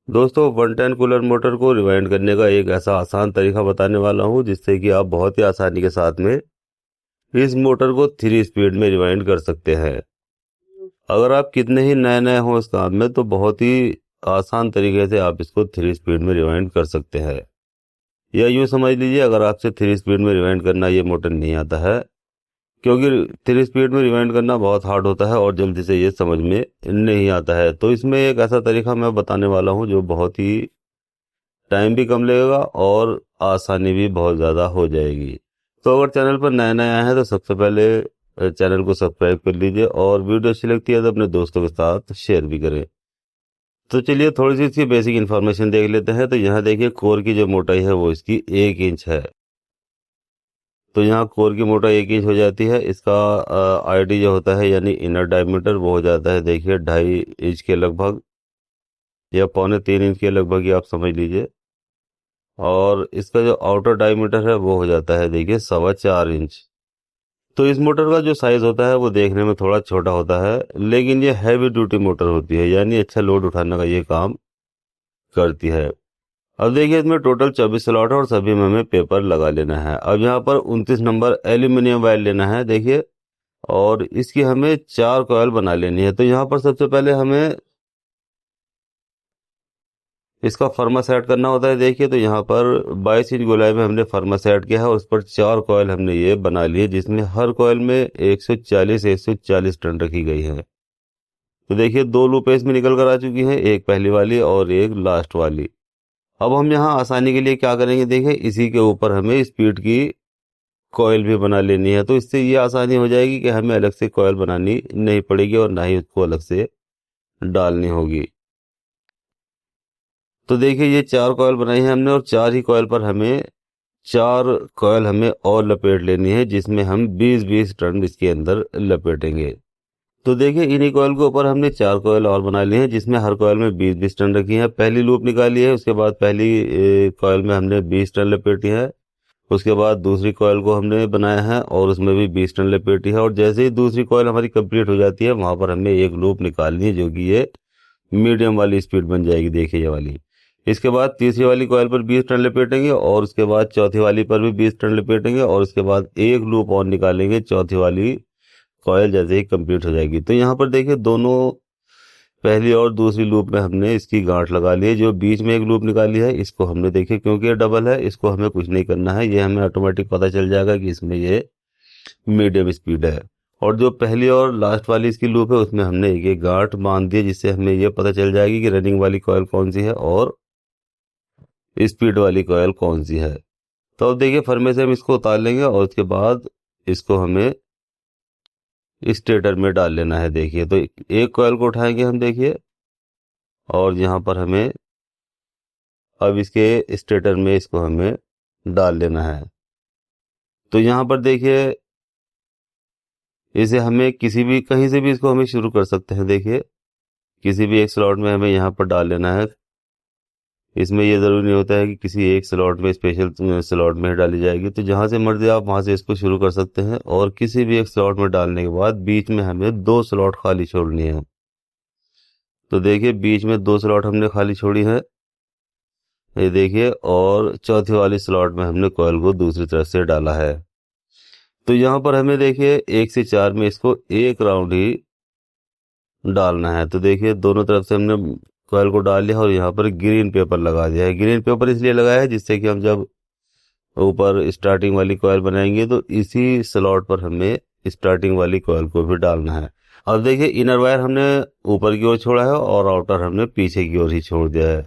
दोस्तों 110 cooler motor को rewind करने का एक ऐसा आसान तरीका बताने वाला हूं जिससे कि आप बहुत ही आसानी के साथ में इस मोटर को 3 स्पीड में रिवाइंड कर सकते हैं। अगर आप कितने ही नए नए हो इस काम में तो बहुत ही आसान तरीके से आप इसको 3 स्पीड में रिवाइंड कर सकते हैं। या यूं समझ लीजिए, अगर आपसे 3 स्पीड में रिवाइंड करना ये मोटर नहीं आता है, क्योंकि 3 स्पीड में रिवाइंड करना बहुत हार्ड होता है और जल्दी से ये समझ में नहीं आता है, तो इसमें एक ऐसा तरीका मैं बताने वाला हूं जो बहुत ही टाइम भी कम लगेगा और आसानी भी बहुत ज़्यादा हो जाएगी। तो अगर चैनल पर नए नए आए हैं तो सबसे पहले चैनल को सब्सक्राइब कर लीजिए और वीडियो अच्छी लगती है तो अपने दोस्तों के साथ शेयर भी करें। तो चलिए थोड़ी सी इसकी बेसिक इन्फॉर्मेशन देख लेते हैं। तो यहाँ देखिए, कोर की जो मोटाई है वो इसकी 1 इंच है। तो यहाँ कोर की मोटाई 1 इंच हो जाती है। इसका आईडी जो होता है यानी इनर डायमीटर वो हो जाता है, देखिए 2.5 इंच के लगभग या 2.75 इंच के लगभग, ये आप समझ लीजिए। और इसका जो आउटर डायमीटर है वो हो जाता है, देखिए 4.25 इंच। तो इस मोटर का जो साइज होता है वो देखने में थोड़ा छोटा होता है, लेकिन ये हैवी ड्यूटी मोटर होती है, यानी अच्छा लोड उठाने का ये काम करती है। अब देखिए, इसमें टोटल 24 स्लॉट है और सभी में हमें पेपर लगा लेना है। अब यहाँ पर 29 नंबर एल्यूमिनियम वायर लेना है, देखिए, और इसकी हमें 4 कॉयल बना लेनी है। तो यहाँ पर सबसे पहले हमें इसका फर्मा सेट करना होता है। देखिए, तो यहाँ पर 22 इंच गोलाई में हमने फर्मा सेट किया है और उस पर 4 कॉयल हमने ये बना लिए, जिसमें हर कॉयल में 140 टन रखी गई है। तो देखिए 2 लूप इसमें निकल कर आ चुकी हैं, एक पहली वाली और एक लास्ट वाली। अब हम यहाँ आसानी के लिए क्या करेंगे, देखिए इसी के ऊपर हमें स्पीड की कॉयल भी बना लेनी है। तो इससे ये आसानी हो जाएगी कि हमें अलग से कॉयल बनानी नहीं पड़ेगी और ना ही उसको अलग से डालनी होगी। तो देखिए ये 4 कॉयल बनाई है हमने और 4 ही कॉयल पर हमें 4 कॉयल हमें और लपेट लेनी है, जिसमें हम 20-20 टन इसके अंदर लपेटेंगे। तो देखिए इन्हीं कॉयल के ऊपर हमने 4 कॉयल और बना लिए हैं, जिसमें हर कॉयल में 20-20 टन रखी है। पहली लूप निकाली है, उसके बाद पहली कॉयल में हमने 20 टन लपेटी है। उसके बाद दूसरी कॉयल को हमने बनाया है और उसमें भी 20 टन लपेटी है। और जैसे ही दूसरी कॉयल हमारी कंप्लीट हो जाती है, वहां पर हमें एक लूप निकालनी है, जो कि ये मीडियम वाली स्पीड बन जाएगी, देखिए ये वाली। इसके बाद तीसरी वाली कॉयल पर 20 टन लपेटेंगे और उसके बाद चौथी वाली पर भी 20 टन लपेटेंगे और उसके बाद एक लूप और निकालेंगे चौथी वाली कॉयल जैसे ही कंप्लीट हो जाएगी। तो यहाँ पर देखिए दोनों पहली और दूसरी लूप में हमने इसकी गांठ लगा ली है। जो बीच में एक लूप निकाली है इसको हमने, देखिए क्योंकि ये डबल है, इसको हमें कुछ नहीं करना है, ये हमें ऑटोमेटिक पता चल जाएगा कि इसमें ये मीडियम स्पीड है। और जो पहली और लास्ट वाली इसकी लूप है उसमें हमने एक एक गांठ बांध दी, जिससे हमें ये पता चल जाएगी कि रनिंग वाली कॉयल कौन सी है और स्पीड वाली कॉयल कौन सी है। तो अब देखिए फर्मे से हम इसको उतार लेंगे और उसके बाद इसको हमें स्टेटर में डाल लेना है। देखिए तो एक कॉयल को उठाएंगे हम, देखिए, और यहाँ पर हमें अब इसके स्टेटर में इसको हमें डाल लेना है। तो यहाँ पर देखिए इसे हमें किसी भी कहीं से भी इसको हमें शुरू कर सकते हैं। देखिए किसी भी एक स्लॉट में हमें यहाँ पर डाल लेना है। इसमें ये ज़रूरी नहीं होता है कि किसी एक स्लॉट में, स्पेशल स्लॉट में डाली जाएगी। तो जहाँ से मर्जी आप वहाँ से इसको शुरू कर सकते हैं और किसी भी एक स्लॉट में डालने के बाद बीच में हमें 2 स्लॉट खाली छोड़नी है। तो देखिए बीच में 2 स्लॉट हमने खाली छोड़ी है, ये देखिए, और चौथी वाली स्लॉट में हमने कॉयल को दूसरी तरफ से डाला है। तो यहाँ पर हमें देखिए 1 से 4 में इसको एक राउंड ही डालना है। तो देखिए दोनों तरफ से हमने कॉयल को डाल लिया और यहाँ पर ग्रीन पेपर लगा दिया है। ग्रीन पेपर इसलिए लगाया है जिससे कि हम जब ऊपर स्टार्टिंग वाली कॉयल बनाएंगे तो इसी स्लॉट पर हमें स्टार्टिंग वाली कॉयल को भी डालना है। अब देखिए इनर वायर हमने ऊपर की ओर छोड़ा है और आउटर हमने पीछे की ओर ही छोड़ दिया है।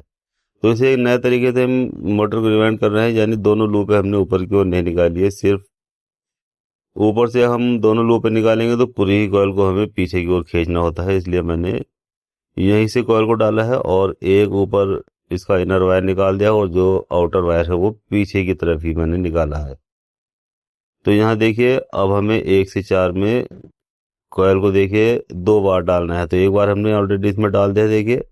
तो इसे एक नए तरीके से हम मोटर को रिवाइंड कर रहे हैं, यानी दोनों लूप हमने ऊपर की ओर नहीं निकाली है, सिर्फ ऊपर से हम दोनों लूप निकालेंगे तो पूरी ही कॉयल को हमें पीछे की ओर खींचना होता है, इसलिए मैंने यहीं से कॉयल को डाला है और एक ऊपर इसका इनर वायर निकाल दिया और जो आउटर वायर है वो पीछे की तरफ ही मैंने निकाला है। तो यहाँ देखिए अब हमें 1 से 4 में कॉयल को देखिए 2 बार डालना है। तो एक बार हमने ऑलरेडी इसमें डाल दिया, देखिए,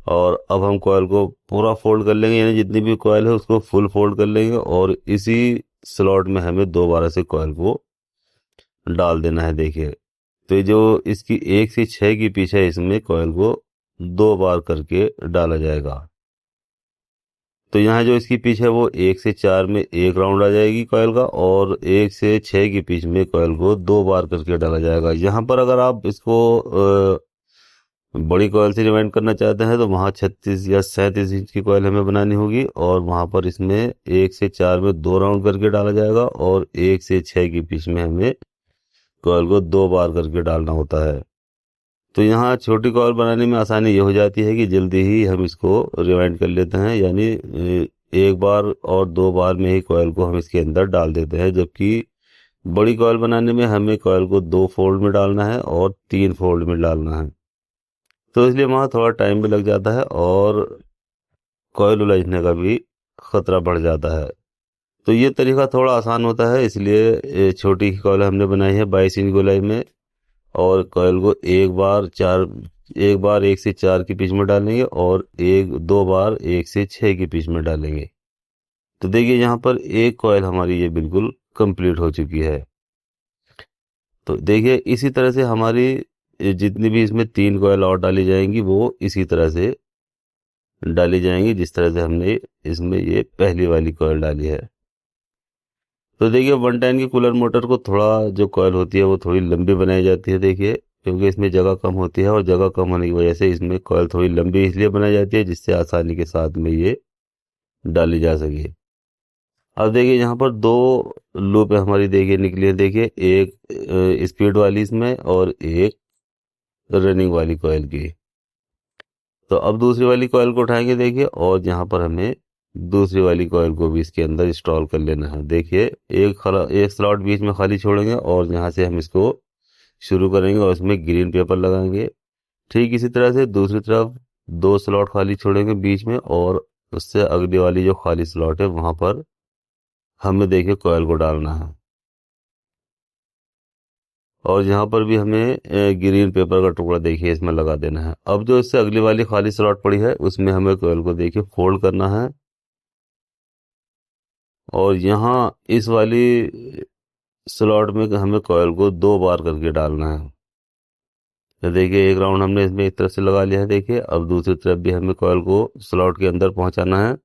और अब हम कॉयल को पूरा फोल्ड कर लेंगे, यानी जितनी भी कॉयल है उसको फुल फोल्ड कर लेंगे और इसी स्लॉट में हमें दोबारा से कॉयल को डाल देना है। देखिए तो ये जो इसकी 1 से 6 की पीछे इसमें कॉयल को 2 बार करके डाला जाएगा। तो यहाँ जो इसकी पिच है वो 1 से 4 में एक राउंड आ जाएगी कॉयल का, और 1 से 6 की पिच में कॉयल को 2 बार करके डाला जाएगा। यहाँ पर अगर आप इसको बड़ी कॉयल से रिवाइंड करना चाहते हैं तो वहाँ 36 या 37 इंच की कॉयल हमें बनानी होगी, और वहाँ पर इसमें 1 से 4 में 2 राउंड करके डाला जाएगा, और 1 से 6 की पिच में हमें कॉयल को 2 बार करके डालना होता है। तो यहाँ छोटी कॉयल बनाने में आसानी ये हो जाती है कि जल्दी ही हम इसको रिवाइंड कर लेते हैं, यानी 1 बार और 2 बार में ही कॉयल को हम इसके अंदर डाल देते हैं। जबकि बड़ी कॉयल बनाने में हमें कॉयल को 2 फोल्ड में डालना है और 3 फोल्ड में डालना है, तो इसलिए वहाँ थोड़ा टाइम भी लग जाता है और कॉयल उलझने का भी खतरा बढ़ जाता है। तो ये तरीका थोड़ा आसान होता है, इसलिए छोटी कॉयल हमने बनाई है 22 इंच गोलाई में, और कॉयल को एक बार 1 से 4 की पिच में डालेंगे, और 2 बार 1 से 6 की पिच में डालेंगे। तो देखिए यहाँ पर एक कॉयल हमारी ये बिल्कुल कंप्लीट हो चुकी है। तो देखिए इसी तरह से हमारी जितनी भी इसमें 3 कॉयल और डाली जाएंगी वो इसी तरह से डाली जाएंगी जिस तरह से हमने इसमें ये पहली वाली कॉयल डाली है। तो देखिए 110 की कूलर मोटर को थोड़ा जो कॉयल होती है वो थोड़ी लंबी बनाई जाती है, देखिए क्योंकि इसमें जगह कम होती है, और जगह कम होने की वजह से इसमें कॉयल थोड़ी लंबी इसलिए बनाई जाती है जिससे आसानी के साथ में ये डाली जा सके। अब देखिए यहाँ पर 2 लूप हमारी देखिए निकली है, देखिए एक स्पीड वाली इसमें और एक रनिंग वाली कॉयल की। तो अब दूसरी वाली कॉयल को उठाएंगे देखिए, और यहाँ पर हमें दूसरी वाली कॉयल को भी इसके अंदर इंस्टॉल कर लेना है। देखिए एक स्लॉट बीच में खाली छोड़ेंगे और यहाँ से हम इसको शुरू करेंगे और इसमें ग्रीन पेपर लगाएंगे। ठीक इसी तरह से दूसरी तरफ 2 स्लॉट खाली छोड़ेंगे बीच में, और उससे अगली वाली जो खाली स्लॉट है वहाँ पर हमें देखिए कॉयल को डालना है, और यहाँ पर भी हमें ग्रीन पेपर का टुकड़ा देखिए इसमें लगा देना है। अब जो इससे अगली वाली खाली स्लॉट पड़ी है उसमें हमें कॉयल को देखिए फोल्ड करना है, और यहाँ इस वाली स्लॉट में हमें कॉयल को 2 बार करके डालना है। तो देखिए एक राउंड हमने इसमें एक तरफ से लगा लिया है, देखिए अब दूसरी तरफ भी हमें कॉयल को स्लॉट के अंदर पहुंचाना है।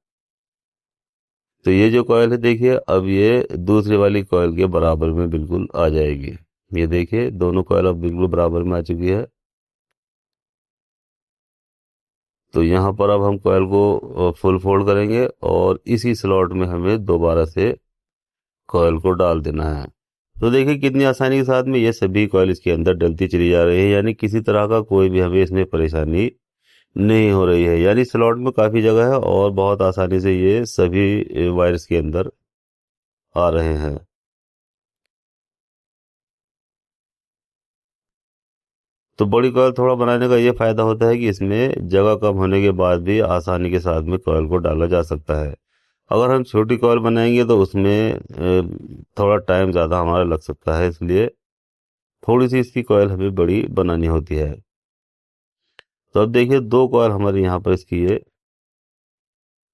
तो ये जो कॉयल है देखिए अब ये दूसरी वाली कॉयल के बराबर में बिल्कुल आ जाएगी। ये देखिए दोनों कॉयल अब बिल्कुल बराबर में आ चुकी है। तो यहाँ पर अब हम कॉयल को फुल फोल्ड करेंगे और इसी स्लॉट में हमें दोबारा से कॉयल को डाल देना है। तो देखिए कितनी आसानी के साथ में ये सभी कॉयल इसके अंदर डलती चली जा रही है, यानी किसी तरह का कोई भी हमें इसमें परेशानी नहीं हो रही है। यानी स्लॉट में काफ़ी जगह है और बहुत आसानी से ये सभी वायर्स के अंदर आ रहे हैं। तो बड़ी कॉयल थोड़ा बनाने का ये फ़ायदा होता है कि इसमें जगह कम होने के बाद भी आसानी के साथ में कॉयल को डाला जा सकता है। अगर हम छोटी कॉयल बनाएंगे तो उसमें थोड़ा टाइम ज़्यादा हमारा लग सकता है, इसलिए थोड़ी सी इसकी कॉयल हमें बड़ी बनानी होती है। तो अब देखिए 2 कॉयल हमारे यहाँ पर इसकी ये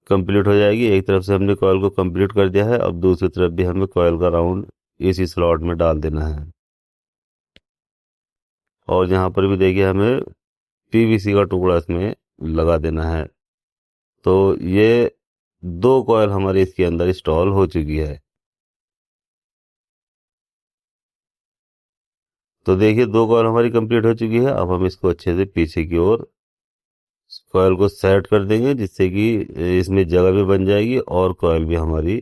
कंप्लीट हो जाएगी। एक तरफ से हमने कॉयल को कंप्लीट कर दिया है, अब दूसरी तरफ भी हमें कॉयल का राउंड इसी स्लॉट में डाल देना है, और यहाँ पर भी देखिए हमें पीवीसी का टुकड़ा इसमें लगा देना है। तो ये 2 कॉयल हमारे इसके अंदर इंस्टॉल हो चुकी है। तो देखिए 2 कॉयल हमारी कंप्लीट हो चुकी है। अब हम इसको अच्छे से पीछे की ओर कॉयल को सेट कर देंगे जिससे कि इसमें जगह भी बन जाएगी और कॉयल भी हमारी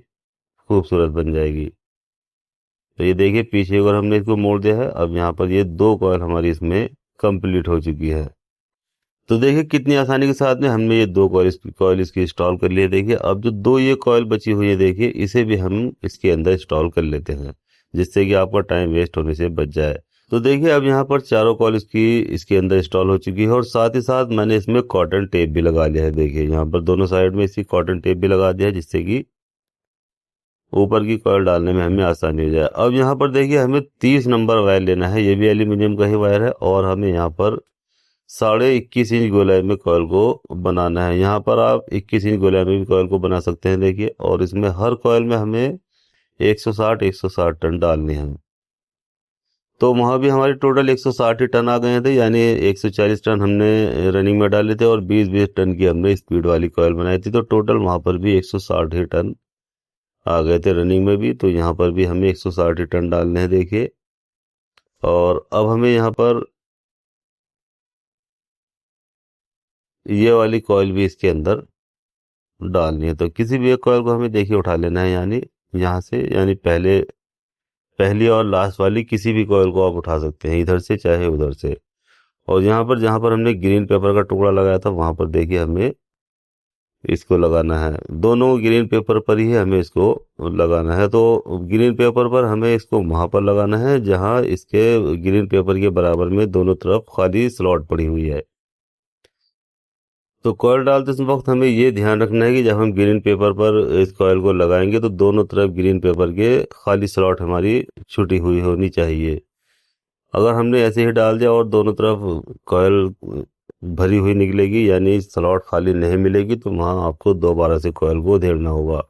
खूबसूरत बन जाएगी। तो ये देखिए पीछे अगर हमने इसको मोड़ दिया है, अब यहाँ पर ये 2 कॉयल हमारी इसमें कंप्लीट हो चुकी है। तो देखिए कितनी आसानी के साथ में हमने ये 2 कॉयल इसकी इंस्टॉल कर लिए। देखिए अब जो 2 ये कॉयल बची हुई है देखिए इसे भी हम इसके अंदर इंस्टॉल कर लेते हैं जिससे कि आपका टाइम वेस्ट होने से बच जाए। तो देखिए अब यहाँ पर चारों कॉयल इसके अंदर इंस्टॉल हो चुकी है, और साथ ही साथ मैंने इसमें कॉटन टेप भी लगा लिया है। देखिए यहाँ पर दोनों साइड में इसकी कॉटन टेप भी लगा दिया है जिससे कि ऊपर की कॉयल डालने में हमें आसानी हो जाए। अब यहाँ पर देखिए हमें 30 नंबर वायर लेना है, ये भी एल्यूमिनियम का ही वायर है, और हमें यहाँ पर 21.5 इंच गोलाई में कॉयल को बनाना है। यहाँ पर आप 21 इंच गोलाई में भी कॉयल को बना सकते हैं देखिए, और इसमें हर कॉयल में हमें 160 टन डालनी है। तो वहाँ भी हमारे टोटल 160 ही टन आ गए थे, यानी 140 टन हमने रनिंग में डाले थे और 20-20 टन की हमने स्पीड वाली कॉयल बनाई थी। तो टोटल वहाँ पर भी 160 ही टन आ गए थे रनिंग में भी। तो यहाँ पर भी हमें 160 ही टन डालने हैं देखिए। और अब हमें यहाँ पर ये वाली कॉयल भी इसके अंदर डालनी है। तो किसी भी एक कॉयल को हमें देखिए उठा लेना है, यानी यहाँ से, यानी पहली और लास्ट वाली किसी भी कॉयल को आप उठा सकते हैं, इधर से चाहे उधर से। और यहाँ पर जहाँ पर हमने ग्रीन पेपर का टुकड़ा लगाया था वहाँ पर देखिए हमें इसको लगाना है। दोनों ग्रीन पेपर पर ही हमें इसको लगाना है। तो ग्रीन पेपर पर हमें इसको वहाँ पर लगाना है जहाँ इसके ग्रीन पेपर के बराबर में दोनों तरफ खाली स्लॉट पड़ी हुई है। तो कॉयल डालते इस वक्त हमें ये ध्यान रखना है कि जब हम ग्रीन पेपर पर इस कॉयल को लगाएंगे तो दोनों तरफ ग्रीन पेपर के खाली स्लॉट हमारी छुटी हुई होनी चाहिए। अगर हमने ऐसे ही डाल दिया और दोनों तरफ कॉयल भरी हुई निकलेगी, यानी स्लॉट खाली नहीं मिलेगी, तो वहाँ आपको दोबारा से कॉयल को उधेड़ना होगा।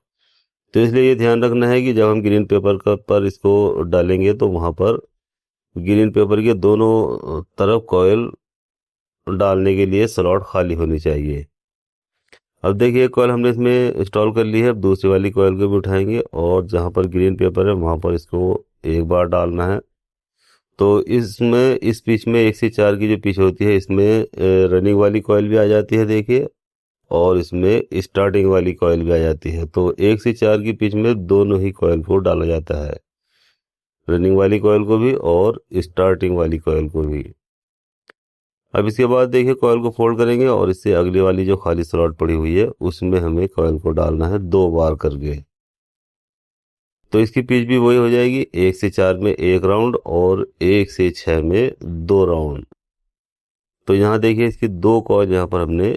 तो इसलिए ये ध्यान रखना है कि जब हम ग्रीन पेपर पर इसको डालेंगे तो वहाँ पर ग्रीन पेपर के दोनों तरफ कॉयल डालने के लिए स्लॉट खाली होनी चाहिए। अब देखिए कॉयल हमने इसमें इंस्टॉल कर ली है। अब दूसरी वाली कॉयल को भी उठाएंगे और जहाँ पर ग्रीन पेपर है वहाँ पर इसको एक बार डालना है। तो इसमें इस पिच में 1 से 4 की जो पिच होती है इसमें रनिंग वाली कॉयल भी आ जाती है देखिए, और इसमें स्टार्टिंग वाली कॉयल भी आ जाती है। तो 1 से 4 की पिच में दोनों ही कॉयल को डाला जाता है, रनिंग वाली कॉयल को भी और स्टार्टिंग वाली कॉयल को भी। अब इसके बाद देखिए कॉयल को फोल्ड करेंगे और इससे अगली वाली जो खाली स्लॉट पड़ी हुई है उसमें हमें कॉयल को डालना है 2 बार करके। तो इसकी पिच भी वही हो जाएगी, 1 से 4 में 1 राउंड और 1 से 6 में 2 राउंड। तो यहाँ देखिए इसकी 2 कॉयल यहाँ पर हमने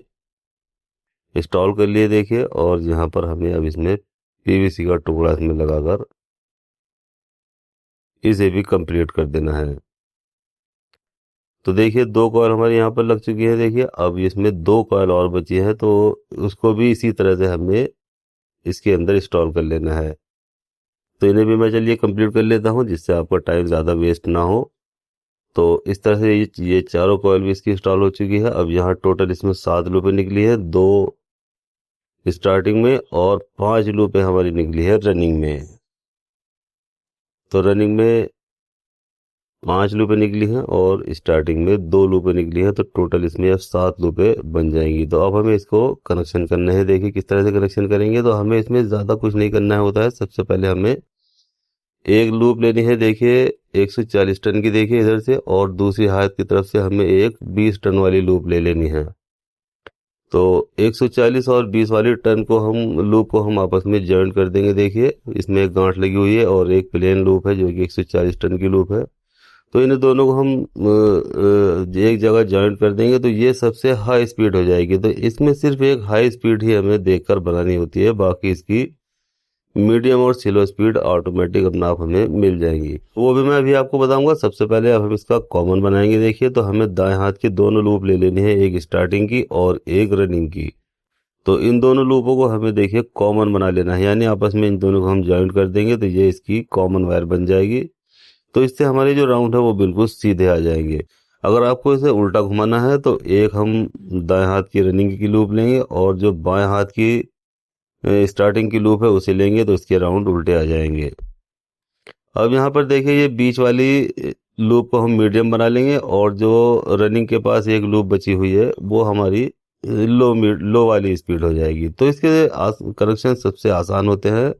इंस्टॉल कर लिए देखिए, और यहाँ पर हमें अब इसमें पीवीसी का टुकड़ा इसमें लगाकर इसे भी कंप्लीट कर देना है। तो देखिए 2 कॉयल हमारे यहाँ पर लग चुकी है देखिए। अब इसमें 2 कॉयल और बची है, तो उसको भी इसी तरह से हमें इसके अंदर इंस्टॉल कर लेना है। तो इन्हें भी मैं चलिए कंप्लीट कर लेता हूँ जिससे आपका टाइम ज़्यादा वेस्ट ना हो। तो इस तरह से ये चारों कॉयल भी इसकी इंस्टॉल हो चुकी है। अब यहाँ टोटल इसमें 7 लूपें निकली है, 2 स्टार्टिंग में और 5 लूपें हमारी निकली है रनिंग में। तो रनिंग में 5 लूपें निकली हैं और स्टार्टिंग में 2 लूपें निकली हैं। तो टोटल इसमें अब 7 लूपें बन जाएंगी। तो अब हमें इसको कनेक्शन करना है। देखिए किस तरह से कनेक्शन करेंगे। तो हमें इसमें ज़्यादा कुछ नहीं करना होता है। सबसे पहले हमें एक लूप लेनी है देखिए 140 टन की देखिए इधर से, और दूसरी हाथ की तरफ से हमें एक 20 टन वाली लूप ले लेनी है। तो 140 और 20 वाली टन को लूप को हम आपस में जॉइन कर देंगे देखिए। इसमें एक गांठ लगी हुई है और एक प्लेन लूप है जो कि 140 टन की लूप है। तो इन दोनों को हम एक जगह जॉइंट कर देंगे तो ये सबसे हाई स्पीड हो जाएगी। तो इसमें सिर्फ एक हाई स्पीड ही हमें देखकर बनानी होती है, बाकी इसकी मीडियम और स्लो स्पीड ऑटोमेटिक अपना आप हमें मिल जाएंगी। वो भी मैं अभी आपको बताऊंगा। सबसे पहले अब हम इसका कॉमन बनाएंगे देखिए। तो हमें दाएं हाथ की दोनों लूप ले लेनी है, एक स्टार्टिंग की और एक रनिंग की। तो इन दोनों लूपों को हमें देखिए कॉमन बना लेना है, यानी आपस में इन दोनों को हम जॉइंट कर देंगे तो ये इसकी कॉमन वायर बन जाएगी। तो इससे हमारे जो राउंड है वो बिल्कुल सीधे आ जाएंगे। अगर आपको इसे उल्टा घुमाना है तो एक हम दाएं हाथ की रनिंग की लूप लेंगे और जो बाएं हाथ की स्टार्टिंग की लूप है उसे लेंगे तो इसके राउंड उल्टे आ जाएंगे। अब यहाँ पर देखिए ये बीच वाली लूप को हम मीडियम बना लेंगे और जो रनिंग के पास एक लूप बची हुई है वो हमारी लो वाली स्पीड हो जाएगी। तो इसके कनेक्शन सबसे आसान होते हैं।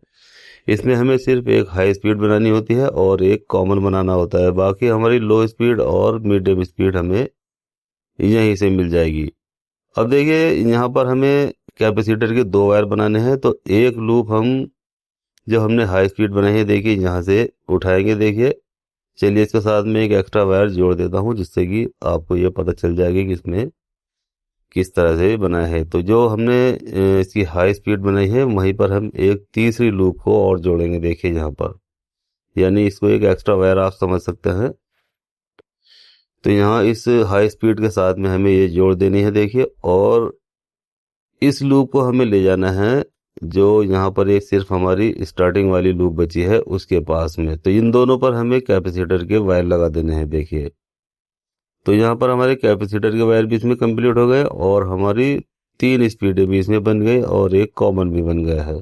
इसमें हमें सिर्फ एक हाई स्पीड बनानी होती है और एक कॉमन बनाना होता है। बाकी हमारी लो स्पीड और मीडियम स्पीड हमें यहीं से मिल जाएगी। अब देखिए यहाँ पर हमें कैपेसिटर के 2 वायर बनाने हैं। तो एक लूप हम जो हमने हाई स्पीड बनाई है देखिए यहाँ से उठाएंगे देखिए। चलिए इसके साथ में एक एक्स्ट्रा वायर जोड़ देता हूँ जिससे कि आपको ये पता चल जाएगी कि इसमें किस तरह से बनाया है। तो जो हमने इसकी हाई स्पीड बनाई है वहीं पर हम एक तीसरी लूप को और जोड़ेंगे देखिए यहाँ पर, यानी इसको एक एक्स्ट्रा वायर आप समझ सकते हैं। तो यहाँ इस हाई स्पीड के साथ में हमें ये जोड़ देनी है देखिए, और इस लूप को हमें ले जाना है जो यहाँ पर एक सिर्फ हमारी स्टार्टिंग वाली लूप बची है उसके पास में। तो इन दोनों पर हमें कैपेसिटर के वायर लगा देने हैं। देखिए तो यहाँ पर हमारे कैपेसिटर के वायर भी इसमें कंप्लीट हो गए और हमारी 3 स्पीडें भी इसमें बन गई और एक कॉमन भी बन गया है।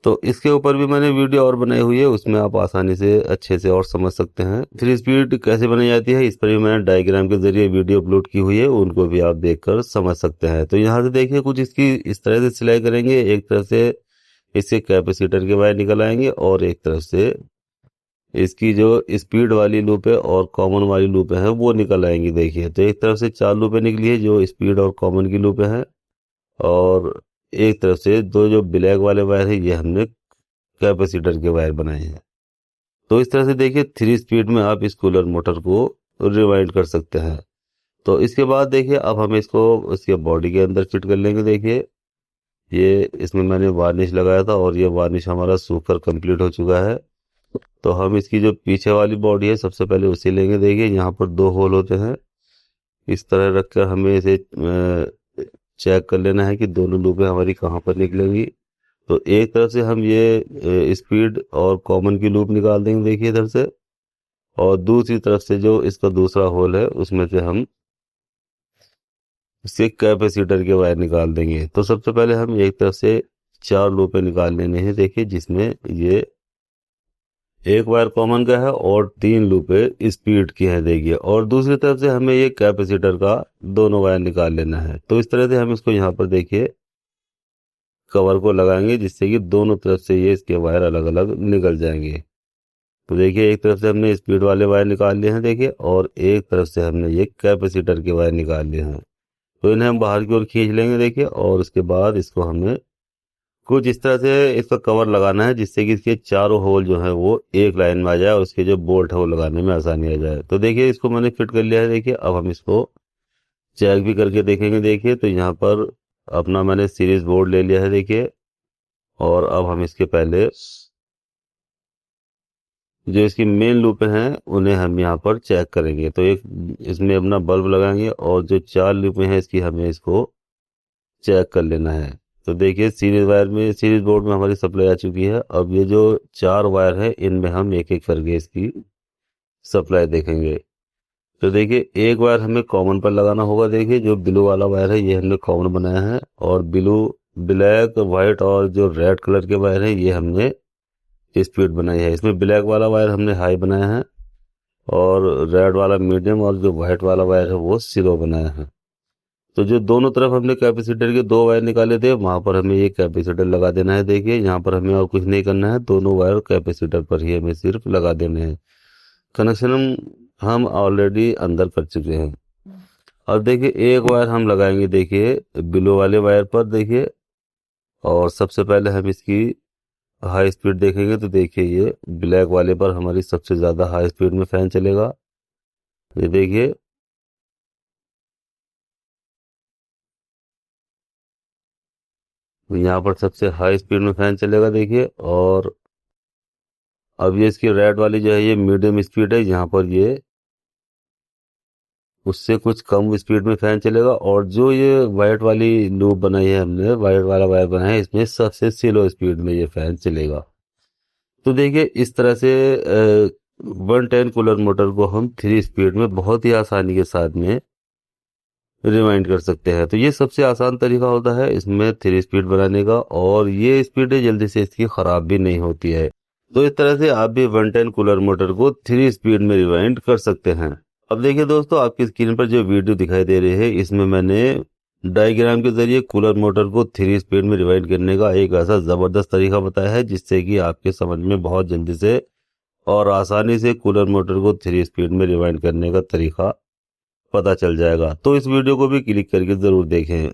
तो इसके ऊपर भी मैंने वीडियो और बनाई हुई है, उसमें आप आसानी से अच्छे से और समझ सकते हैं 3 स्पीड कैसे बनाई जाती है। इस पर भी मैंने डायग्राम के जरिए वीडियो अपलोड की हुई है, उनको भी आप देखकर समझ सकते हैं। तो यहाँ से देखिए कुछ इसकी इस तरह से सिलाई करेंगे, एक तरफ से इसके कैपेसिटर के वायर निकल आएंगे और एक तरफ से इसकी जो स्पीड वाली लूप है और कॉमन वाली लूप है वो निकल आएंगी। देखिए तो एक तरफ से 4 लूपें निकली है जो स्पीड और कॉमन की लूप है, और एक तरफ से दो जो ब्लैक वाले वायर है ये हमने कैपेसिटर के वायर बनाए हैं। तो इस तरह से देखिए 3 स्पीड में आप इस कूलर मोटर को रिवाइंड कर सकते हैं। तो इसके बाद देखिए अब हम इसको इसके बॉडी के अंदर फिट कर लेंगे। देखिए ये इसमें मैंने वार्निश लगाया था और ये वार्निश हमारा सूखकर कंप्लीट हो चुका है। तो हम इसकी जो पीछे वाली बॉडी है सबसे पहले उसे लेंगे। देखिए यहाँ पर 2 होल होते हैं, इस तरह रखकर हमें इसे चेक कर लेना है कि दोनों लूपें हमारी कहाँ पर निकलेंगी। तो एक तरफ से हम ये स्पीड और कॉमन की लूप निकाल देंगे देखिए इधर से, और दूसरी तरफ से जो इसका दूसरा होल है उसमें से हम इसके कैपेसिटर के वायर निकाल देंगे। तो सबसे पहले हम एक तरफ से 4 लूपें निकाल लेने हैं देखिए, जिसमें ये एक वायर कॉमन का है और 3 लूपें स्पीड की है देखिए, और दूसरी तरफ से हमें ये कैपेसिटर का दोनों वायर निकाल लेना है। तो इस तरह से हम इसको यहाँ पर देखिए कवर को लगाएंगे जिससे कि दोनों तरफ से ये इसके वायर अलग अलग निकल जाएंगे। तो देखिए एक तरफ से हमने स्पीड वाले वायर निकाल लिए हैं देखिए, और एक तरफ से हमने ये कैपेसिटर के वायर निकाल लिए हैं। तो इन्हें हम बाहर की ओर खींच लेंगे देखिए, और उसके बाद इसको हमें कुछ इस तरह से इसका कवर लगाना है जिससे कि इसके चारों होल जो है वो एक लाइन में आ जाए और उसके जो बोल्ट है वो लगाने में आसानी आ जाए। तो देखिए इसको मैंने फिट कर लिया है देखिए। अब हम इसको चेक भी करके देखेंगे। देखिए तो यहाँ पर अपना मैंने सीरीज बोर्ड ले लिया है देखिए, और अब हम इसके पहले जो इसकी मेन लूपें हैं उन्हें हम यहाँ पर चेक करेंगे। तो एक इसमें अपना बल्ब लगाएंगे और जो 4 लूपें हैं इसकी हमें इसको चेक कर लेना है। तो देखिए सीरीज वायर में सीरीज बोर्ड में हमारी सप्लाई आ चुकी है। अब ये जो 4 वायर है इनमें हम एक एक करके इसकी सप्लाई देखेंगे। तो देखिए एक वायर हमें कॉमन पर लगाना होगा। देखिए जो ब्लू वाला वायर है ये हमने कॉमन बनाया है, और ब्लू ब्लैक वाइट और जो रेड कलर के वायर है ये हमने स्पीड बनाई है। इसमें ब्लैक वाला वायर हमने हाई बनाया है और रेड वाला मीडियम और जो व्हाइट वाला वायर है वो स्लो बनाया है। तो जो दोनों तरफ हमने कैपेसिटर के 2 वायर निकाले थे वहां पर हमें ये कैपेसिटर लगा देना है। देखिए यहाँ पर हमें और कुछ नहीं करना है, दोनों वायर कैपेसिटर पर ही हमें सिर्फ लगा देने हैं। कनेक्शन हम ऑलरेडी अंदर कर चुके हैं। अब देखिए एक वायर हम लगाएंगे देखिए ब्लू वाले वायर पर देखिए, और सबसे पहले हम इसकी हाई स्पीड देखेंगे। तो देखिए ये ब्लैक वाले पर हमारी सबसे ज़्यादा हाई स्पीड में फैन चलेगा। ये देखिए यहाँ पर सबसे हाई स्पीड में फैन चलेगा देखिए, और अब ये इसकी रेड वाली जो है ये मीडियम स्पीड है, यहाँ पर ये उससे कुछ कम स्पीड में फैन चलेगा। और जो ये वाइट वाली लूप बनाई है हमने, वाइट वाला वायर बनाया है, इसमें सबसे स्लो स्पीड में ये फैन चलेगा। तो देखिए इस तरह से 110 कूलर मोटर को हम 3 स्पीड में बहुत ही आसानी के साथ में रिवाइंड कर सकते हैं। तो ये सबसे आसान तरीका होता है इसमें 3 स्पीड बनाने का, और ये स्पीड जल्दी से इसकी ख़राब भी नहीं होती है। तो इस तरह से आप भी 110 कूलर मोटर को 3 स्पीड में रिवाइंड कर सकते हैं। अब देखिए दोस्तों आपकी स्क्रीन पर जो वीडियो दिखाई दे रही है इसमें मैंने डायग्राम के जरिए कूलर मोटर को 3 स्पीड में रिवाइंड करने का एक ऐसा ज़बरदस्त तरीका बताया है जिससे कि आपके समझ में बहुत जल्दी से और आसानी से कूलर मोटर को 3 स्पीड में रिवाइंड करने का तरीका पता चल जाएगा। तो इस वीडियो को भी क्लिक करके ज़रूर देखें।